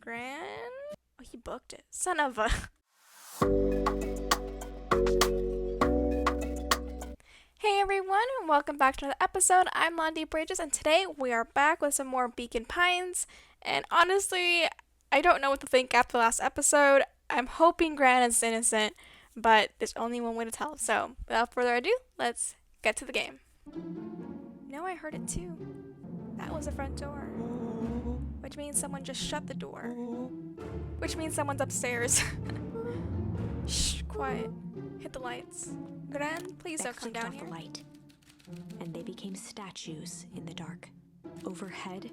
Gran? Oh, he booked it. Son of a... Hey everyone, and welcome back to another episode. I'm londibridges, and today we are back with some more Beacon Pines. And honestly, I don't know what to think after the last episode. I'm hoping Gran is innocent, but there's only one way to tell. So, without further ado, let's get to the game. No, I heard it too. That was the front door. Which means someone just shut the door. Which means someone's upstairs. Shh, quiet. Hit the lights. Gran, please don't come down here. The light, and they became statues in the dark. Overhead,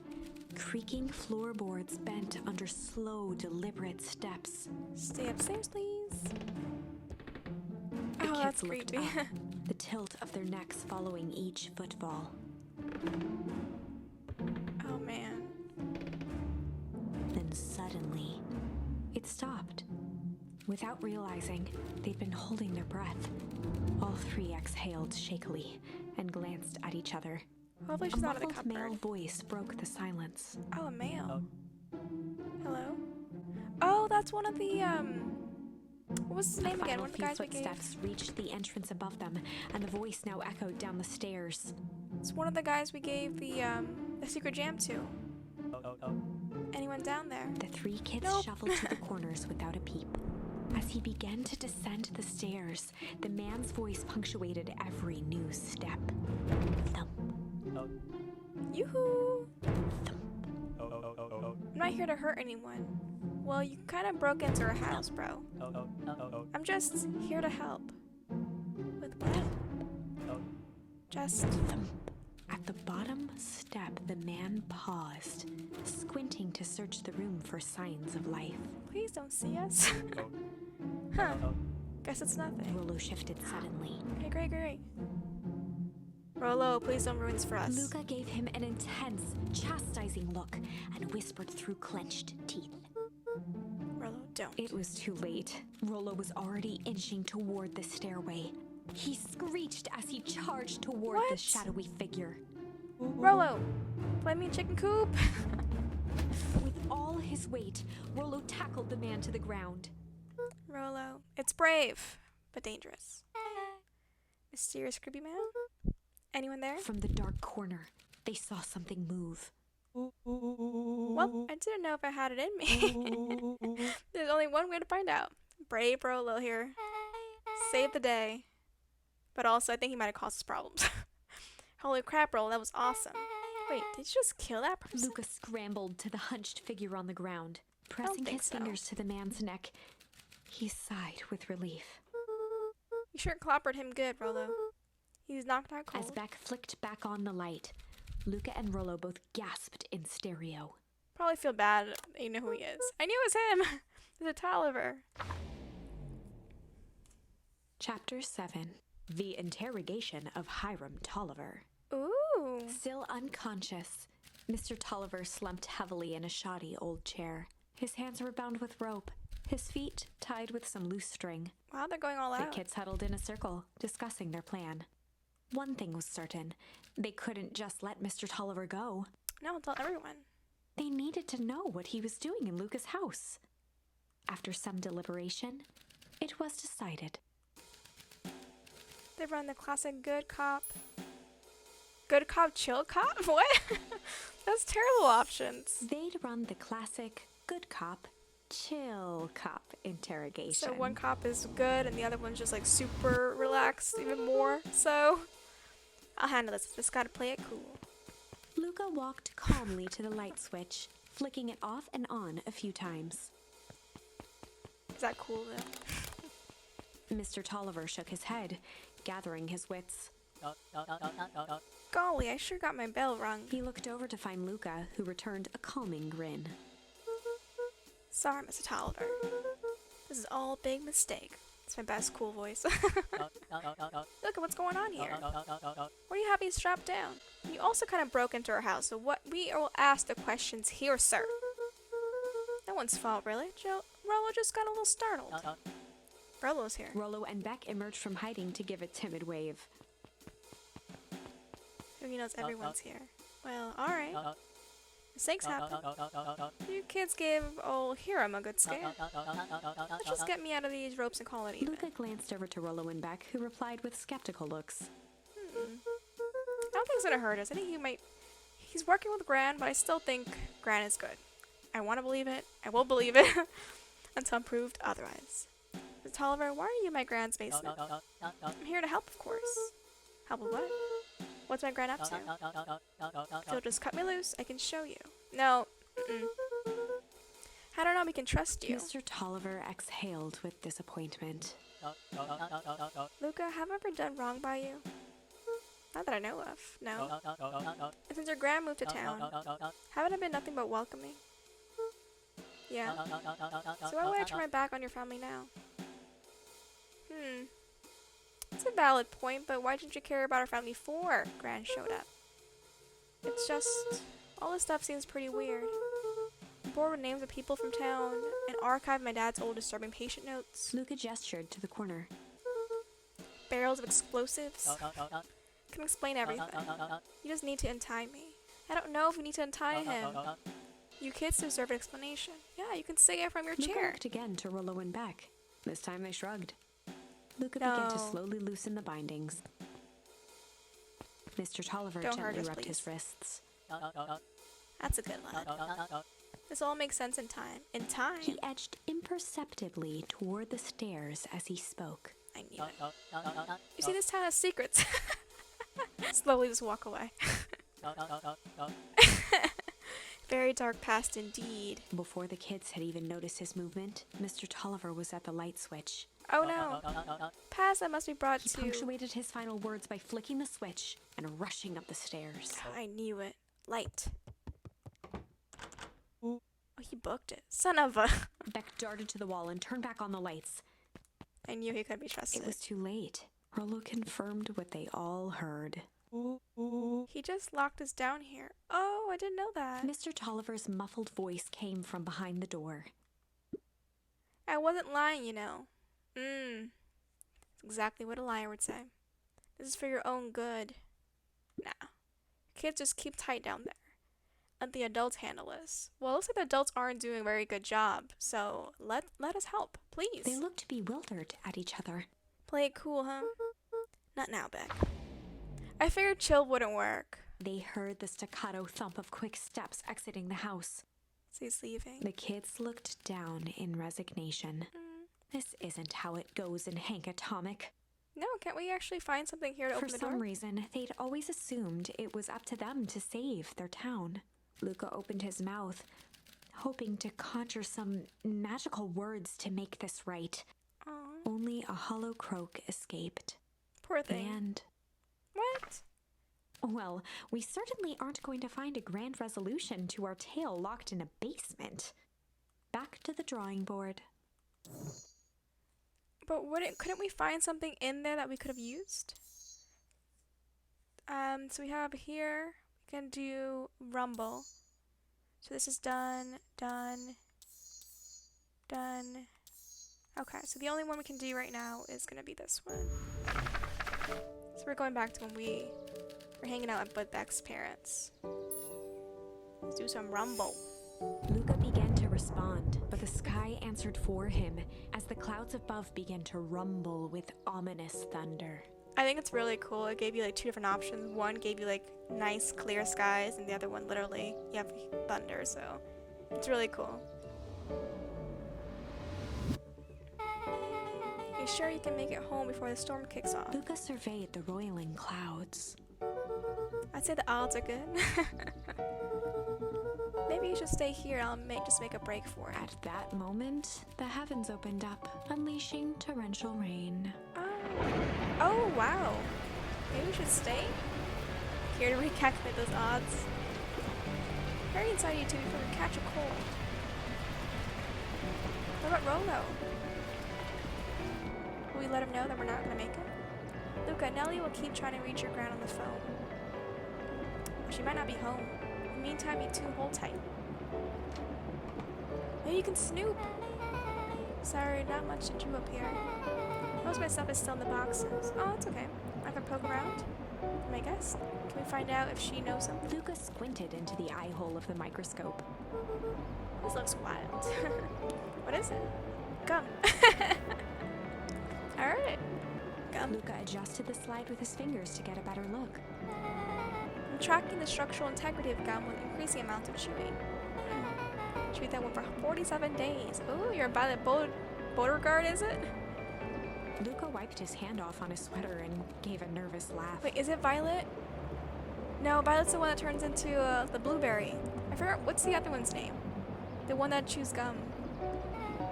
creaking floorboards bent under slow, deliberate steps. Stay upstairs, please. The Oh, kids that's looked creepy. up, the tilt of their necks following each footfall. Oh, man. Then suddenly, it stopped. Without realizing, they'd been holding their breath. All three exhaled shakily and glanced at each other. Hopefully A she's not in the muffled male cupboard. voice broke the silence. Oh, a male. Hello? Oh, that's one of the, what was his name again? One of the Few guys we gave. footsteps reached the entrance above them, and the voice now echoed down the stairs. It's one of the guys we gave the secret jam to. Anyone down there? The three kids Nope. shuffled to the corners without a peep. As he began to descend the stairs, the man's voice punctuated every new step. Thump, Yoo-hoo! thump. I'm not here to hurt anyone. Well, you kind of broke into her house, bro. I'm just here to help. With what? Just... Thump. At the bottom step, the man paused, squinting to search the room for signs of life. Please don't see us. Huh. Guess it's nothing. Rollo shifted suddenly. Okay, great. Rollo, please don't ruin this for us. Luca gave him an intense, chastising look and whispered through clenched teeth. Rollo, don't. It was too late. Rollo was already inching toward the stairway. He screeched as he charged toward the What? shadowy figure. Rollo, play me a chicken coop. With all his weight, Rollo tackled the man to the ground. Rollo, it's brave, but dangerous. Mysterious creepy man? Anyone there? From the dark corner, they saw something move. Well, I didn't know if I had it in me. There's only one way to find out. Brave Rollo here. Save the day. But also, I think he might have caused us problems. Holy crap, Rollo, that was awesome. Wait, did you just kill that person? Luca scrambled to the hunched figure on the ground. Pressing think his so. fingers to the man's neck, he sighed with relief. You sure clobbered him good, Rollo. He's knocked out cold. As Beck flicked back on the light, Luca and Rollo both gasped in stereo. Probably feel bad that you know who he is. I knew it was him. It's a Tolliver. Chapter 7. The Interrogation of Hiram Tolliver. Ooh. Still unconscious, Mr. Tolliver slumped heavily in a shoddy old chair. His hands were bound with rope, his feet tied with some loose string. Wow, they're going all The out. kids huddled in a circle, discussing their plan. One thing was certain. They couldn't just let Mr. Tolliver go. No, tell everyone. They needed to know what he was doing in Luca's house. After some deliberation, it was decided. They run the classic good cop, chill cop? What? That's terrible options. They'd run the classic good cop, chill cop interrogation. So one cop is good and the other one's just like super relaxed even more. So I'll handle this. Just gotta play it cool. Luca walked calmly to the light switch, flicking it off and on a few times. Is that cool though? Mr. Tolliver shook his head, gathering his wits. Golly, I sure got my bell rung. He looked over to find Luca, who returned a calming grin. Sorry, Mr. Tolliver. This is all a big mistake. It's my best cool voice. Look at what's going on here. What are you having strapped down? You also kind of broke into our house, so what we will ask the questions here, sir. No one's fault, really. Rollo just got a little startled. Rollo's here. Rollo and Beck emerged from hiding to give a timid wave. Who knows everyone's here. Well, alright. Mistakes happen. You kids gave old Hiram a good scare. Let's just get me out of these ropes and call it even. Luca glanced over to Rollo and Beck, who replied with skeptical looks. I don't think it's gonna hurt us. I think he's working with Gran, but I still think Gran is good. I want to believe it. I will believe it until I'm proved otherwise. Mr. Tolliver, why are you in my Gran's basement? I'm here to help, of course. Help with what? What's my Gran up to? If you'll just cut me loose, I can show you. No. I don't know, we can trust you. Mr. Tolliver exhaled with disappointment. Luca, have I ever done wrong by you? Not that I know of, no. And since your Gran moved to town, haven't I been nothing but welcoming? Yeah. So why would I turn my back on your family now? It's a valid point, but why didn't you care about our family before Gran showed up? It's just, all this stuff seems pretty weird. I'm bored with names of people from town and archived my dad's old disturbing patient notes. Luca gestured to the corner. Barrels of explosives. Can explain everything. You just need to untie me. I don't know if we need to untie him. You kids deserve an explanation. Yeah, you can say it from your Luca chair. looked again to Rollo and Beck. This time they shrugged. Luca began to slowly loosen the bindings. Mr. Tolliver gently rubbed his wrists. That's a good lad. This all makes sense in time. In time? He edged imperceptibly toward the stairs as he spoke. I knew it. You see, this town has secrets. Slowly just walk away. Very dark past indeed. Before the kids had even noticed his movement, Mr. Tolliver was at the light switch. Oh no. Past that must be brought He to... punctuated his final words by flicking the switch and rushing up the stairs. I knew it. Light. Oh, he booked it. Son of a... Beck darted to the wall and turned back on the lights. I knew he could be trusted. It was too late. Rollo confirmed what they all heard. He just locked us down here. Oh, I didn't know that. Mr. Tolliver's muffled voice came from behind the door. I wasn't lying, you know. That's exactly what a liar would say. This is for your own good. Nah. Kids just keep tight down there. Let the adults handle this. Well, it looks like the adults aren't doing a very good job, so let us help, please. They looked bewildered at each other. Play it cool, huh? Not now, Beck. I figured chill wouldn't work. They heard the staccato thump of quick steps exiting the house. So he's leaving. The kids looked down in resignation. This isn't how it goes in Hank Atomic. No, can't we actually find something here to open the door? For some reason, they'd always assumed it was up to them to save their town. Luca opened his mouth, hoping to conjure some magical words to make this right. Aww. Only a hollow croak escaped. Poor thing. And... What? Well, we certainly aren't going to find a grand resolution to our tale locked in a basement. Back to the drawing board. But couldn't we find something in there that we could have used? So we have here, we can do rumble. So this is done. Okay, so the only one we can do right now is gonna be this one. So we're going back to when we were hanging out at Bud Beck's parents. Let's do some rumble. Luca began to respond, but the sky answered for him as the clouds above began to rumble with ominous thunder. I think it's really cool. It gave you like two different options. One gave you like nice clear skies, and the other one literally you have thunder, so it's really cool. You sure you can make it home before the storm kicks off? Luca surveyed the roiling clouds. I'd say the odds are good. Maybe you should stay here. I'll just make a break for it. At that moment, the heavens opened up, unleashing torrential rain. Oh, wow. Maybe we should stay? Here to recalculate those odds. Hurry inside you two before we catch a cold. What about Rolo? Will we let him know that we're not going to make it? Luca, Nellie will keep trying to reach your Gran on the phone. She might not be home. In the meantime, you two hold tight. Maybe you can snoop. Sorry, not much to do up here. Most of my stuff is still in the boxes. Oh, it's okay. I can poke around. I guess. Can we find out if she knows something? Luca squinted into the eye hole of the microscope. This looks wild. What is it? Gum. Alright. Gum. Luca adjusted the slide with his fingers to get a better look. I'm tracking the structural integrity of gum with increasing amounts of chewing. Chewed that one for 47 days. Ooh, you're by the Beauregard, is it? Luca wiped his hand off on his sweater and gave a nervous laugh. Wait, is it Violet? No, Violet's the one that turns into the blueberry. I forgot, what's the other one's name? The one that chews gum.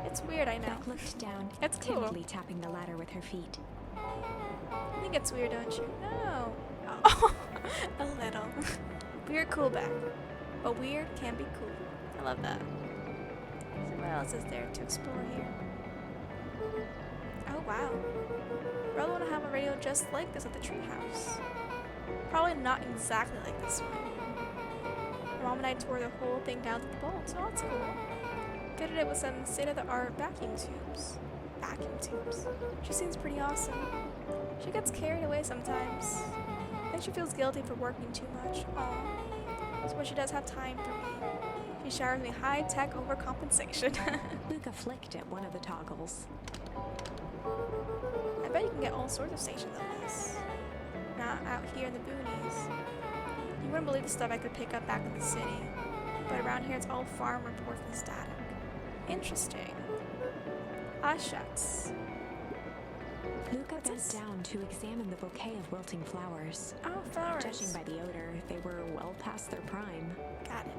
It's weird, I know. Beck looked down, It's cool. timidly tapping the ladder with her feet. I think it's weird, don't you? No. Oh, a little. Weird, cool Beck. But weird can be cool. I love that. So what else is there to explore here? Oh, wow. Really want to have a radio just like this at the treehouse. Probably not exactly like this one. Mom and I tore the whole thing down to the bolts, so that's cool. Fitted it with some state-of-the-art vacuum tubes. Vacuum tubes. She seems pretty awesome. She gets carried away sometimes. I think she feels guilty for working too much. Aww. So when she does have time for me, she showers me high-tech overcompensation. Luca flicked at one of the toggles. I bet you can get all sorts of stations on this. Not out here in the boonies. You wouldn't believe the stuff I could pick up back in the city. But around here it's all farm reports and static. Interesting. Ah, shucks. Luca bent down to examine the bouquet of wilting flowers. Oh, flowers. Judging by the odor, they were well past their prime. Got it.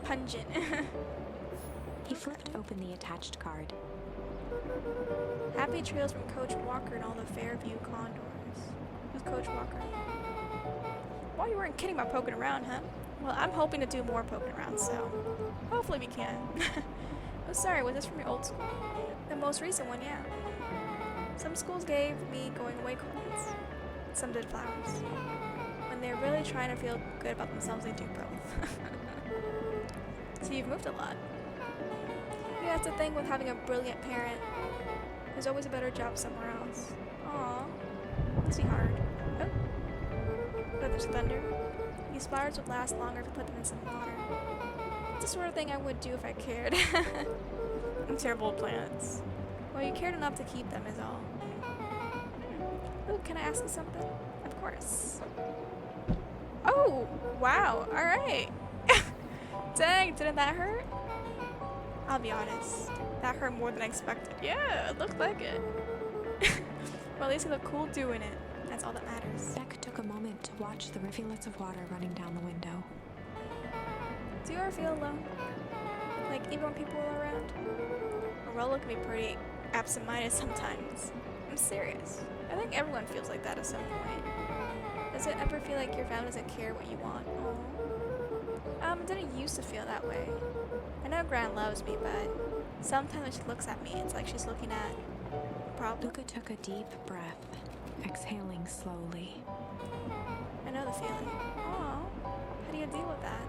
Pungent. He flipped open the attached card. Happy trails from Coach Walker and all the Fairview Condors. Who's Coach Walker? Well, you weren't kidding about poking around, huh? Well, I'm hoping to do more poking around, so hopefully we can. Oh, sorry, was this from your old school? The most recent one, yeah. Some schools gave me going away cards. Some did flowers. When they're really trying to feel good about themselves, they do both. So you've moved a lot. Yeah, that's the thing with having a brilliant parent. There's always a better job somewhere else. Aw, must be hard. Oh, but there's thunder. These flowers would last longer if you put them in some water. It's the sort of thing I would do if I cared. I'm terrible at plants. Well, you cared enough to keep them is all. Oh, can I ask you something? Of course. Oh, wow, alright. Dang, didn't that hurt? I'll be honest, that hurt more than I expected. Yeah, it looked like it. Well, at least you look cool doing it. That's all that matters. Beck took a moment to watch the rivulets of water running down the window. Do you ever feel alone? Like, even when people are around? Aurora can be pretty absent-minded sometimes. I'm serious. I think everyone feels like that at some point. Does it ever feel like your family doesn't care what you want? It didn't used to feel that way. I know Gran loves me, but sometimes when she looks at me, it's like she's looking at a problem. Luca took a deep breath, exhaling slowly. I know the feeling. Aw, how do you deal with that?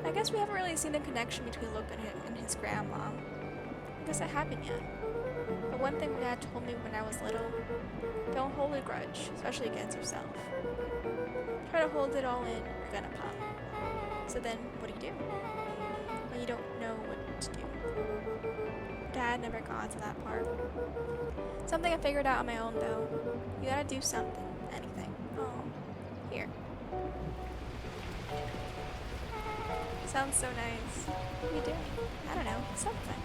I guess we haven't really seen the connection between Luca and his grandma. I guess that happened yet. But one thing my dad told me when I was little, don't hold a grudge, especially against yourself. Try to hold it all in, you're gonna pop. So then, what do? When you don't know what to do. Dad never got to that part. Something I figured out on my own though. You gotta do something, anything. Oh, here. Sounds so nice. What are you doing? I don't know, something.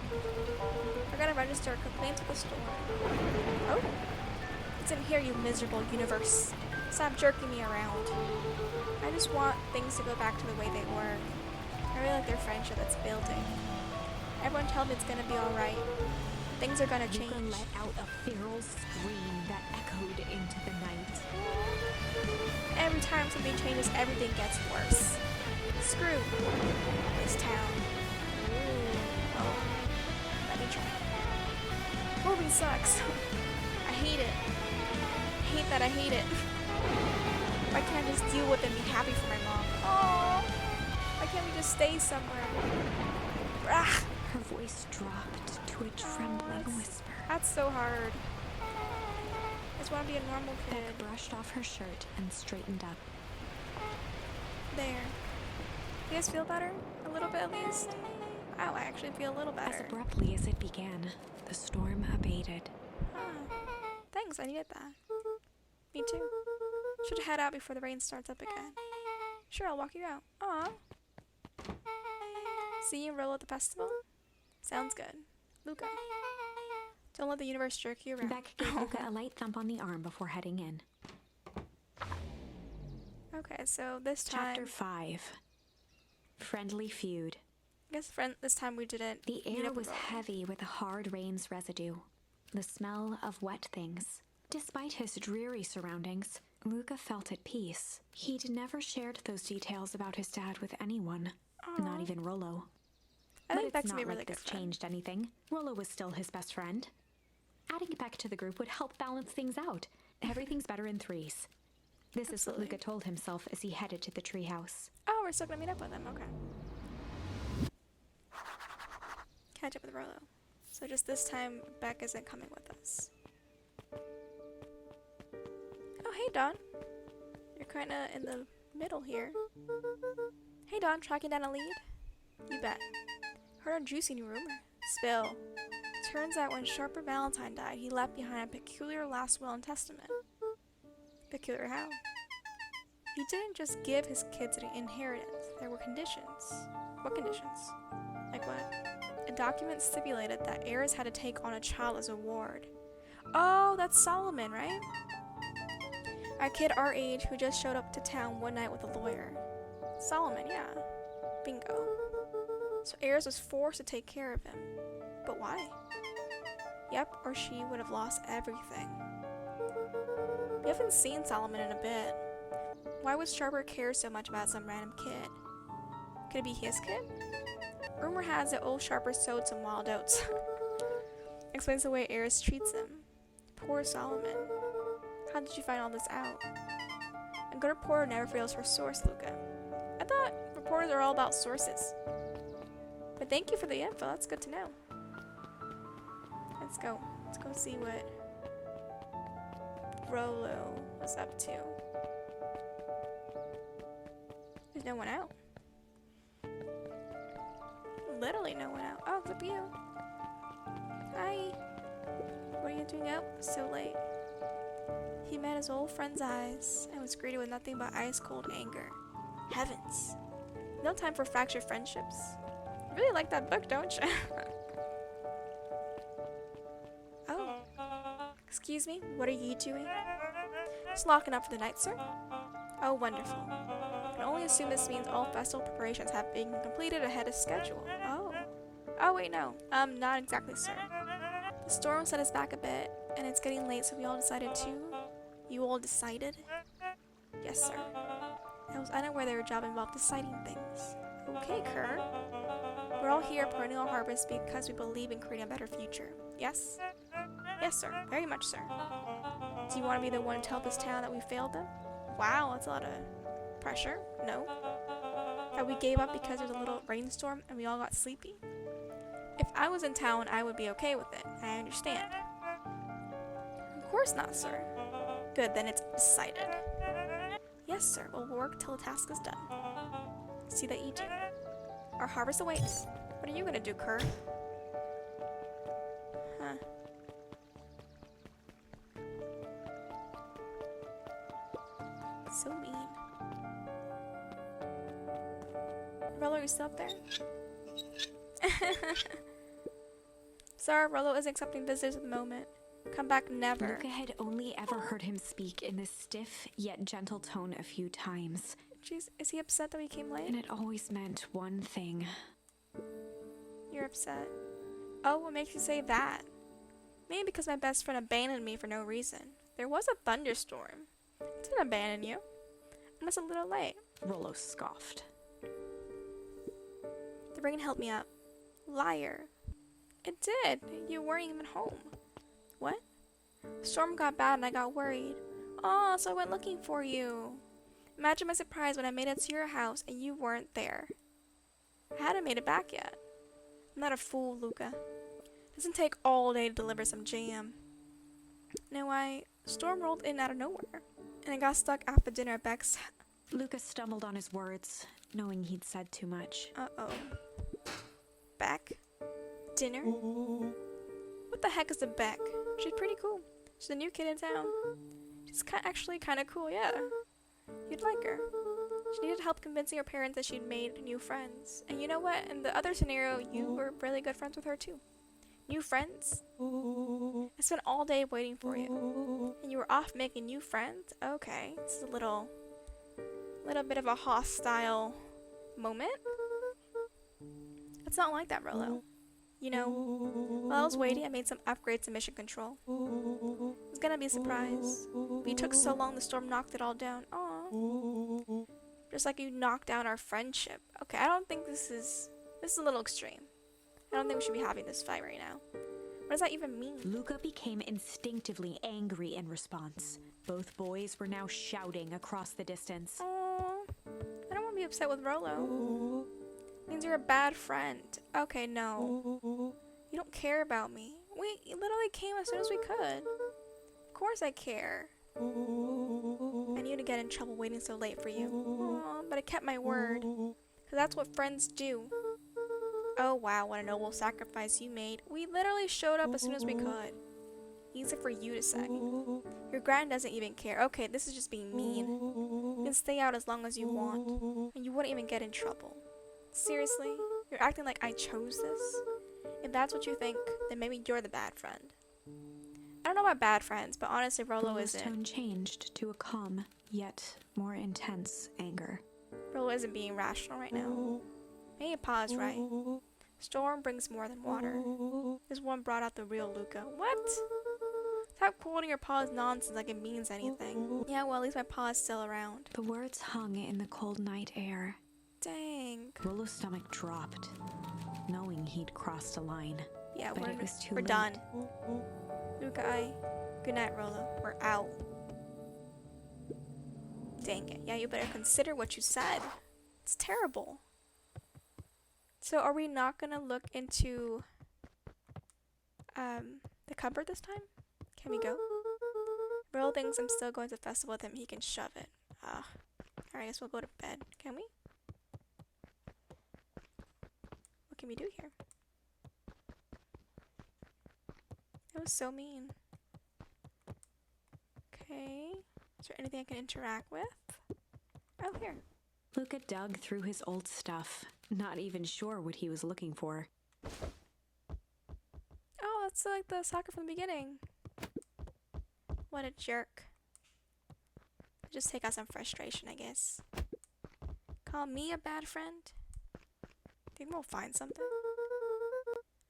We're gonna register complaints with the store. Oh, it's in here, you miserable universe. Stop jerking me around. I just want things to go back to the way they were. I really like their friendship that's building. Everyone tells me it's gonna be alright. Things are gonna change. Luca let out a feral scream that echoed into the night. Every time something changes, everything gets worse. Screw this town. Ooh. Oh, let me try. Moving sucks. I hate it. I hate that I hate it. Why can't I just deal with it and be happy for my mom? Oh, why can't we just stay somewhere? Blah. Her voice dropped to a trembling whisper. That's so hard. just want to be a normal kid. Beck brushed off her shirt and straightened up. There. You guys feel better? A little bit at least? Wow, I actually feel a little better. As abruptly as it began, the storm abated. Thanks, I needed that. Me too. Should head out before the rain starts up again. Sure, I'll walk you out. Aw. See you and Rollo at the festival? Sounds good. Luca. Don't let the universe jerk you around. Beck gave Luca a light thump on the arm before heading in. Okay, so this time... Chapter 5. Friendly Feud. I guess this time we didn't... The air was heavy with the hard rain's residue. The smell of wet things. Despite his dreary surroundings, Luca felt at peace. He'd never shared those details about his dad with anyone. Aww. Not even Rollo. I think Beck's not be a really like good this friend. changed anything. Rollo was still his best friend. Adding Beck to the group would help balance things out. Everything's better in threes. This is what Luca told himself as he headed to the treehouse. Oh, we're still gonna meet up with him. Okay. Catch up with Rollo. So just this time, Beck isn't coming with us. Oh, hey, Dawn. You're kind of in the middle here. Hey, Dawn, tracking down a lead? You bet. Heard a juicy new rumor. Spill. Turns out when Sharper Valentine died, he left behind a peculiar last will and testament. Peculiar how? He didn't just give his kids an inheritance. There were conditions. What conditions? Like what? A document stipulated that heirs had to take on a child as a ward. Oh, that's Solomon, right? A kid our age who just showed up to town one night with a lawyer. Solomon, yeah. Bingo. So Ayers was forced to take care of him. But why? Yep, or she would have lost everything. We haven't seen Solomon in a bit. Why would Sharper care so much about some random kid? Could it be his kid? Rumor has it old Sharper sowed some wild oats. Explains the way Ayers treats him. Poor Solomon. How did you find all this out? A good reporter never fails her source, Luca. I thought reporters are all about sources. But thank you for the info, that's good to know. Let's go. Let's go see what Rollo was up to. There's no one out. Literally no one out. Oh, it's up you. Hi. What are you doing out so late? He met his old friend's eyes and was greeted with nothing but ice-cold anger. Heavens. No time for fractured friendships. You really like that book, don't you? Oh. Excuse me, what are you doing? Just locking up for the night, sir. Oh, wonderful. I can only assume this means all festival preparations have been completed ahead of schedule. Oh. Oh, wait, no. Not exactly, sir. The storm set us back a bit, and it's getting late, so we all decided to... You all decided? Yes, sir. I was unaware their job involved deciding things. Okay, Kerr. We're all here at Perennial Harvest because we believe in creating a better future. Yes? Yes, sir. Very much, sir. Do you want to be the one to tell this town that we failed them? Wow, that's a lot of pressure. No. That we gave up because there's a little rainstorm and we all got sleepy? If I was in town, I would be okay with it. I understand. Of course not, sir. Good, then it's decided. Yes, sir. We'll work till the task is done. See that you do. Our harvest awaits. What are you gonna do, Kerr? Huh. So mean. Rollo, are you still up there? Sorry, Rollo isn't accepting visitors at the moment. Come back never. Luca had only ever heard him speak in this stiff yet gentle tone a few times. Jeez, is he upset that we came late? And it always meant one thing. You're upset. Oh, what makes you say that? Maybe because my best friend abandoned me for no reason. There was a thunderstorm. It didn't abandon you. I was a little late. Rollo scoffed. The rain helped me up. Liar. It did. You weren't even home. What? The storm got bad and I got worried. Oh, so I went looking for you. Imagine my surprise when I made it to your house and you weren't there. I hadn't made it back yet. I'm not a fool, Luca. It doesn't take all day to deliver some jam. Now I storm rolled in out of nowhere, and I got stuck after dinner at Beck's. Luca stumbled on his words, knowing he'd said too much. Uh-oh. Beck? Dinner? What the heck is a Beck? She's pretty cool. She's a new kid in town. She's actually kind of cool, yeah. You'd like her. She needed help convincing her parents that she'd made new friends. And you know what? In the other scenario, you were really good friends with her too. New friends? I spent all day waiting for you. And you were off making new friends? Okay. This is a little bit of a hostile moment. It's not like that, Rolo. You know, while I was waiting, I made some upgrades to mission control. It was gonna be a surprise. But you took so long, the storm knocked it all down. Aww. Just like you knocked down our friendship. Okay, I don't think this is a little extreme. I don't think we should be having this fight right now. What does that even mean? Luca became instinctively angry in response. Both boys were now shouting across the distance. Aww. I don't want to be upset with Rolo. It means you're a bad friend. Okay, no. You don't care about me. We literally came as soon as we could. Of course I care. I knew to get in trouble waiting so late for you. Aww, but I kept my word. Because that's what friends do. Oh wow, what a noble sacrifice you made. We literally showed up as soon as we could. Easy for you to say. Your Gran doesn't even care. Okay, this is just being mean. You can stay out as long as you want. And you wouldn't even get in trouble. Seriously? You're acting like I chose this? If that's what you think, then maybe you're the bad friend. I don't know about bad friends, but honestly, Rolo Rolo's isn't. tone changed to a calm, yet more intense anger. Rolo isn't being rational right now. Maybe Pa's right. Storm brings more than water. This one brought out the real Luca. What? Stop quoting your pa's nonsense like it means anything. Yeah, well, at least my pa is still around. The words hung in the cold night air. Dang. Rolo's stomach dropped, knowing he'd crossed a line. Yeah, But it was too we're late. done. Luca, good night, Rolo. We're out. Dang it. Yeah, you better consider what you said. It's terrible. So are we not gonna look into the cupboard this time? Can we go? Rolo thinks I'm still going to the festival with him. He can shove it. Alright, I guess we'll go to bed. Can we? What can we do here? That was so mean. Okay. Is there anything I can interact with? Oh, here. Luca dug through his old stuff, not even sure what he was looking for. Oh, that's like the soccer from the beginning. What a jerk. Just take out some frustration, I guess. Call me a bad friend? Think we'll find something?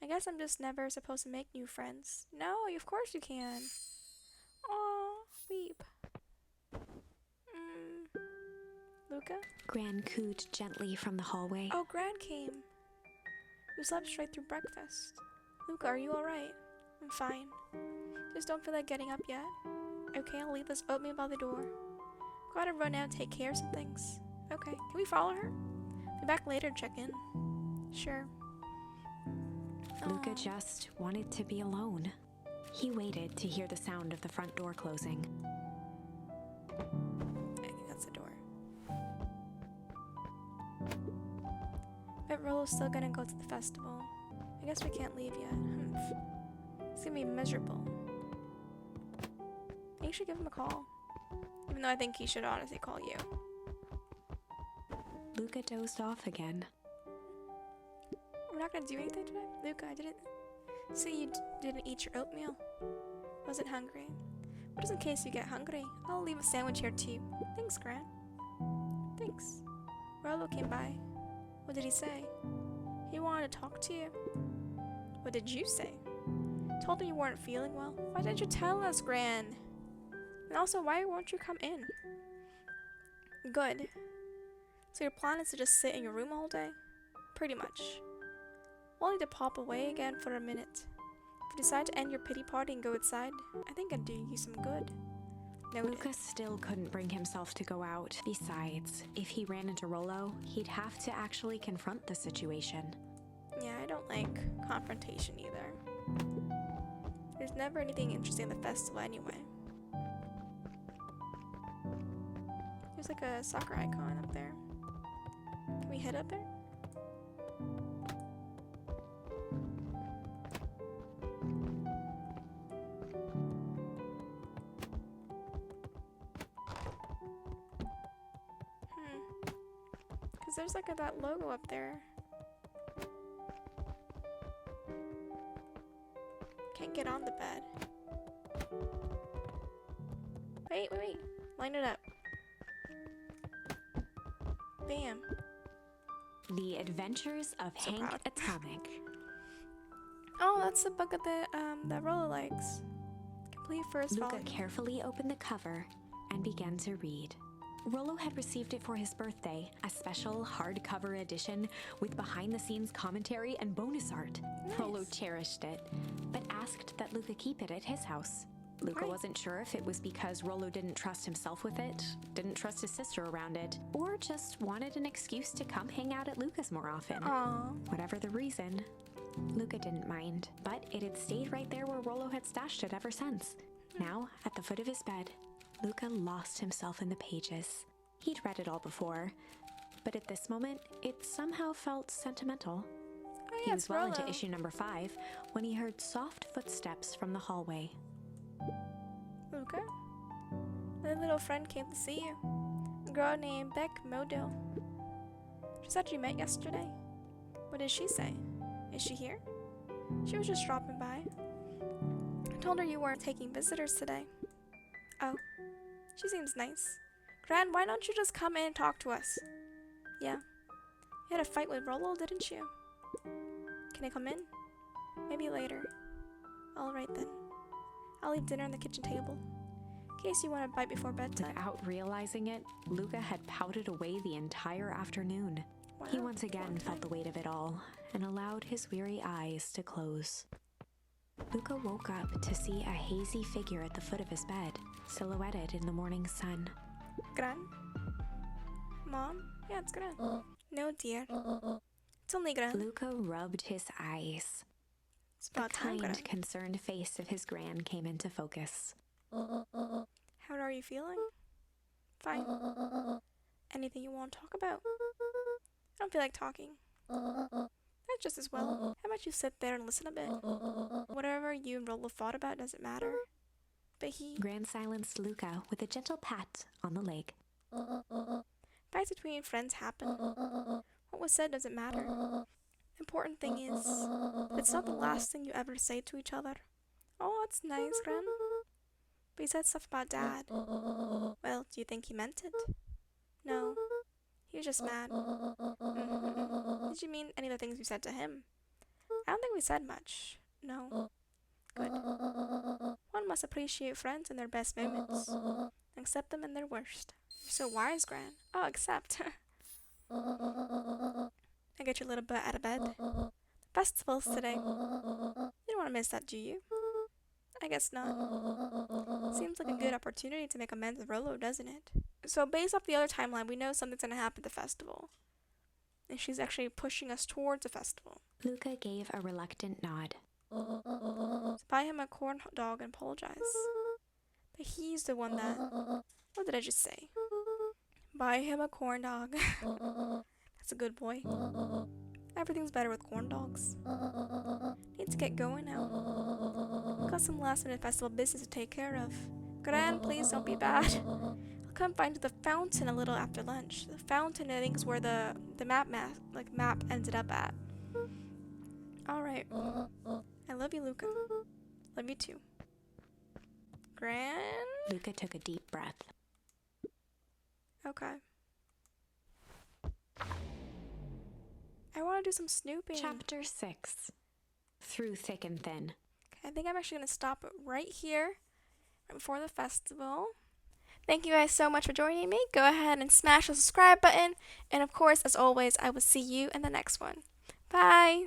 I guess I'm just never supposed to make new friends. No, of course you can. Aw, weep. Luca? Gran cooed gently from the hallway. Oh, Gran came. You slept straight through breakfast. Luca, are you alright? I'm fine. Just don't feel like getting up yet. Okay, I'll leave this oatmeal by the door. Gotta run out and take care of some things. Okay, can we follow her? Be back later to check in. Sure. Luca Aw. just wanted to be alone. He waited to hear the sound of the front door closing. I think that's the door. But Rolo's still gonna go to the festival. I guess we can't leave yet. It's gonna be miserable. You should give him a call. Even though I think he should honestly call you. Luca dozed off again. We're not gonna do anything today? Luca, I didn't see you didn't eat your oatmeal. Wasn't hungry. But just in case you get hungry, I'll leave a sandwich here too. Thanks, Gran. Thanks. Rolo came by. What did he say? He wanted to talk to you. What did you say? Told him you weren't feeling well. Why didn't you tell us, Gran? And also, why won't you come in? Good. So your plan is to just sit in your room all day? Pretty much. We'll need to pop away again for a minute. If you decide to end your pity party and go outside, I think I'd do you some good. Noted. Luca still couldn't bring himself to go out. Besides, if he ran into Rolo, he'd have to actually confront the situation. Yeah, I don't like confrontation either. There's never anything interesting at the festival anyway. There's like a soccer icon up there. Can we head up there? Because there's like that logo up there. Can't get on the bed. Wait. Line it up. Bam. The Adventures of So Hank proud. Atomic. Oh, that's the book of the roller legs. Complete first Luca volume. carefully opened the cover and began to read. Rollo had received it for his birthday, a special hardcover edition with behind-the-scenes commentary and bonus art. Nice. Rollo cherished it, but asked that Luca keep it at his house. Luca Right. wasn't sure if it was because Rollo didn't trust himself with it, didn't trust his sister around it, or just wanted an excuse to come hang out at Luca's more often. Aww. Whatever the reason, Luca didn't mind, but it had stayed right there where Rollo had stashed it ever since. Now, at the foot of his bed, Luca lost himself in the pages. He'd read it all before, but at this moment, it somehow felt sentimental. Oh He yeah, was it's well Rollo. into issue number 5 when he heard soft footsteps from the hallway. Luca? My little friend came to see you. A girl named Beck Modell. She said you met yesterday. What did she say? Is she here? She was just dropping by. I told her you weren't taking visitors today. Oh, she seems nice. Gran, why don't you just come in and talk to us? Yeah. You had a fight with Rollo, didn't you? Can I come in? Maybe later. Alright then. I'll leave dinner on the kitchen table. In case you want a bite before bedtime. Without realizing it, Luca had pouted away the entire afternoon. He Wow, once again long felt the time. weight of it all and allowed his weary eyes to close. Luca woke up to see a hazy figure at the foot of his bed, silhouetted in the morning sun. Gran? Mom? Yeah, it's Gran. No, dear. It's only Gran. Luca rubbed his eyes. It's The about time, Gran. kind, concerned face of his Gran came into focus. How are you feeling? Fine. Anything you want to talk about? I don't feel like talking. That's just as well. How about you sit there and listen a bit? Whatever you and Rollo fought about doesn't matter. But Gran silenced Luca with a gentle pat on the leg. fights between friends happen. What was said doesn't matter. The important thing is, that it's not the last thing you ever say to each other. Oh, that's nice, Gran. But he said stuff about Dad. Well, do you think he meant it? No. He was just mad. Did you mean any of the things you said to him? I don't think we said much. No. Good. One must appreciate friends in their best moments. Accept them in their worst. You're so wise, Gran. Oh, accept. I get your little butt out of bed. The festival's today. You don't want to miss that, do you? I guess not. Seems like a good opportunity to make amends with Rollo, doesn't it? So based off the other timeline, we know something's gonna happen at the festival. And she's actually pushing us towards the festival. Luca gave a reluctant nod. So buy him a corn dog and apologize. But he's the one that... What did I just say? Buy him a corn dog. That's a good boy. Everything's better with corn dogs. Need to get going now. Got some last minute festival business to take care of. Gran, please don't be bad. I'll come find the fountain a little after lunch. The fountain, I think, is where the map ended up at. Alright. I love you, Luca. Love you too. Gran? Luca took a deep breath. Okay. I want to do some snooping. Chapter 6. Through Thick and Thin. Okay, I think I'm actually going to stop it right here, right before the festival. Thank you guys so much for joining me. Go ahead and smash the subscribe button. And of course, as always, I will see you in the next one. Bye!